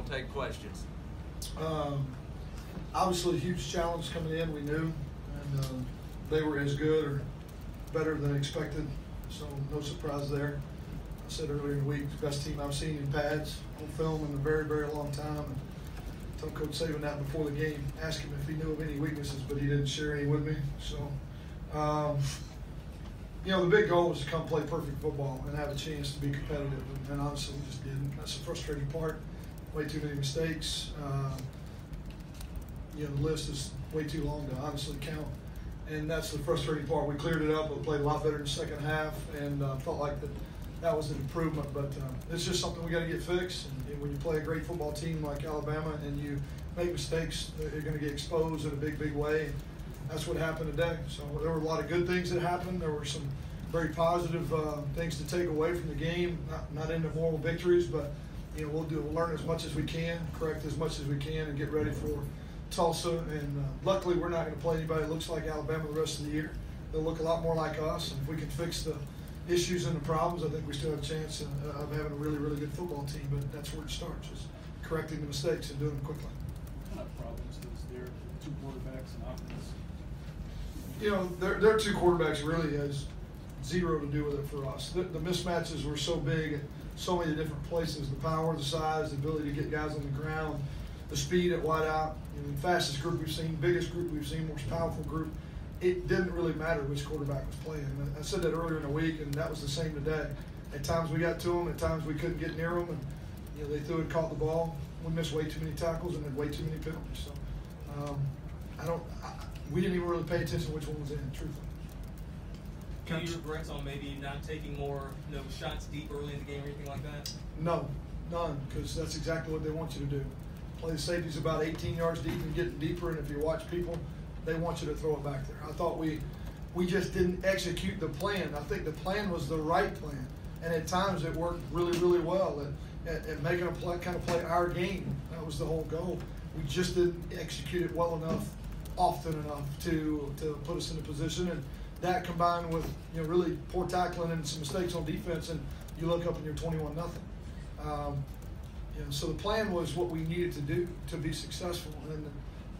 to take questions. Obviously, a huge challenge coming in, we knew, and they were as good or better than expected, so no surprise there. I said earlier in the week, the best team I've seen in pads on film in a very, very long time. And I told Coach Saban that before the game, asked him if he knew of any weaknesses, but he didn't share any with me. So, the big goal was to come play perfect football and have a chance to be competitive, and honestly, we just didn't. That's the frustrating part. Way too many mistakes. The list is way too long to honestly count, and that's the frustrating part. We cleared it up. We played a lot better in the second half, and felt like that was an improvement. But it's just something we got to get fixed. And when you play a great football team like Alabama and you make mistakes, you're going to get exposed in a big, big way. And that's what happened today. So there were a lot of good things that happened. There were some very positive things to take away from the game. Not into moral victories, but we'll learn as much as we can, correct as much as we can, and get ready for Tulsa. And luckily, we're not going to play anybody that looks like Alabama the rest of the year. They'll look a lot more like us, and if we can fix the issues and the problems, I think we still have a chance of having a really, really good football team. But that's where it starts, is correcting the mistakes and doing them quickly. What kind of problems is there? Two quarterbacks and offense. Their two quarterbacks really has zero to do with it for us. The mismatches were so big at so many different places. The power, the size, the ability to get guys on the ground, the speed at wideout. The fastest group we've seen, biggest group we've seen, most powerful group. It didn't really matter which quarterback was playing. I said that earlier in the week, and that was the same today. At times we got to them, at times we couldn't get near them, and they threw and caught the ball. We missed way too many tackles and had way too many penalties. So we didn't even really pay attention to which one was in, truthfully. Any regrets on maybe not taking more shots deep early in the game or anything like that? No, none, because that's exactly what they want you to do. Play the safeties about 18 yards deep and getting deeper, and if you watch people, they want you to throw it back there. I thought we just didn't execute the plan. I think the plan was the right plan, and at times it worked really, really well at making a play, kind of play our game. That was the whole goal. We just didn't execute it well enough, often enough to put us in a position, and that combined with really poor tackling and some mistakes on defense, and you look up and you're 21-0. So the plan was what we needed to do to be successful, and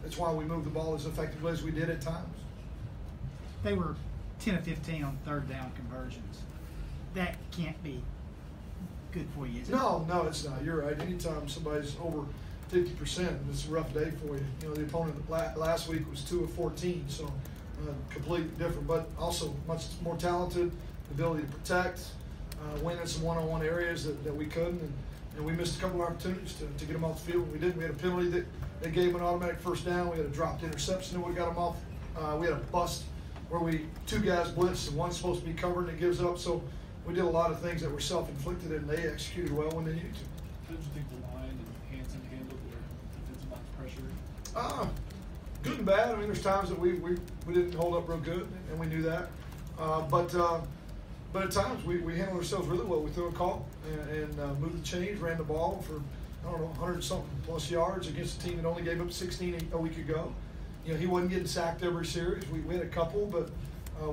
that's why we moved the ball as effectively as we did at times. They were 10 of 15 on third down conversions. That can't be good for you, is it? No, it's not. You're right. Anytime somebody's over 50%, it's a rough day for you. The opponent last week was 2 of 14, so completely different, but also much more talented, ability to protect, win in some one-on-one areas that we couldn't, and we missed a couple of opportunities to get them off the field. We didn't. We had a penalty that gave an automatic first down. We had a dropped interception that we got them off. We had a bust where two guys blitzed and one's supposed to be covered and it gives up. So we did a lot of things that were self-inflicted, and they executed well when they needed to. How did you think the line and Hansen handled their defensive line pressure? Good and bad. I mean, there's times that we didn't hold up real good, and we knew that. But at times we handled ourselves really well. We threw a call and moved the chains, ran the ball for 100-something plus yards against a team that only gave up 16 a week ago. He wasn't getting sacked every series. We had a couple, but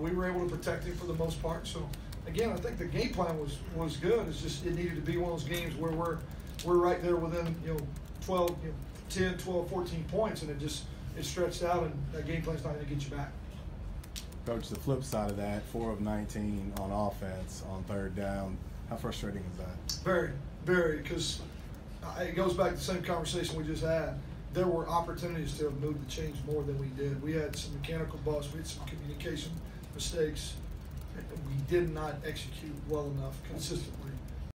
we were able to protect him for the most part. So again, I think the game plan was good. It's just it needed to be one of those games where we're right there within 12, 10, 12, 14 points, and it stretched out, and that game plan's not going to get you back. Coach, the flip side of that, 4 of 19 on offense on third down. How frustrating is that? Very, very, because it goes back to the same conversation we just had. There were opportunities to have moved the chains more than we did. We had some mechanical busts. We had some communication mistakes. We did not execute well enough consistently